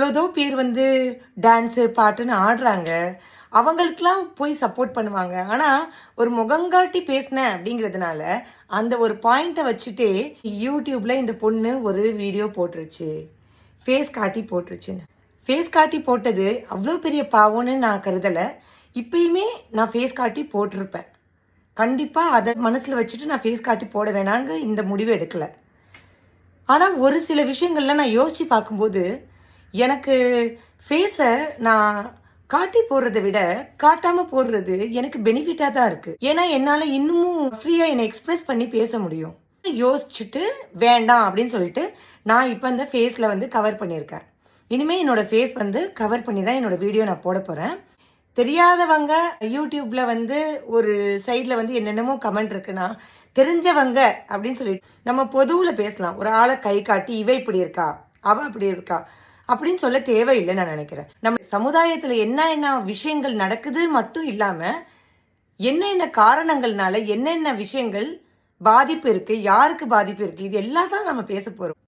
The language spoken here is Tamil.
எவ்வளோ பேர் வந்து டான்ஸு பாட்டுன்னு ஆடுறாங்க. அவங்களுக்கெல்லாம் போய் சப்போர்ட் பண்ணுவாங்க. ஆனால் ஒரு முகங்காட்டி பேசினேன் அப்படிங்கிறதுனால அந்த ஒரு பாயிண்ட்டை வச்சுட்டே யூடியூப்ல இந்த பொண்ணு ஒரு வீடியோ போட்டுருச்சு. ஃபேஸ் காட்டி போட்டுருச்சுன்னு. ஃபேஸ் காட்டி போட்டது அவ்வளோ பெரிய பாவம்னு நான் கருதலை. இப்பயுமே நான் ஃபேஸ் காட்டி போட்டிருப்பேன். கண்டிப்பாக அதை மனசில் வச்சுட்டு நான் ஃபேஸ் காட்டி போட வேணான்னு இந்த முடிவு எடுக்கலை. ஆனால் ஒரு சில விஷயங்கள்ல நான் யோசித்து பார்க்கும்போது எனக்கு ஃபேஸை நான் காட்டி போடுறதை விட காட்டாமல் போடுறது எனக்கு பெனிஃபிட்டாக தான் இருக்குது. ஏன்னா என்னால் இன்னமும் ஃப்ரீயாக என்னை எக்ஸ்ப்ரெஸ் பண்ணி பேச முடியும். யோசிச்சுட்டு வேண்டாம் அப்படின்னு சொல்லிட்டு நான் இப்போ இந்த ஃபேஸில் வந்து கவர் பண்ணியிருக்கேன். இனிமேல் என்னோட ஃபேஸ் வந்து கவர் பண்ணி தான் என்னோட வீடியோ நான் போட போகிறேன். தெரியாதவங்க யூடியூப்ல வந்து ஒரு சைடில் வந்து என்னென்னமோ கமெண்ட் இருக்குன்னா, தெரிஞ்சவங்க அப்படின்னு சொல்லிட்டு நம்ம பொதுவில் பேசலாம். ஒரு ஆளை கை காட்டி இவ இப்படி இருக்கா, அவ அப்படி இருக்கா அப்படின்னு சொல்ல தேவையில்லைன்னு நான் நினைக்கிறேன். நம்ம சமுதாயத்தில் என்ன விஷயங்கள் நடக்குது மட்டும் இல்லாமல் என்ன காரணங்கள்னால என்னென்ன விஷயங்கள் பாதிப்பு இருக்கு, யாருக்கு பாதிப்பு இருக்கு, இது எல்லாம் தான் நம்ம பேச போறோம்.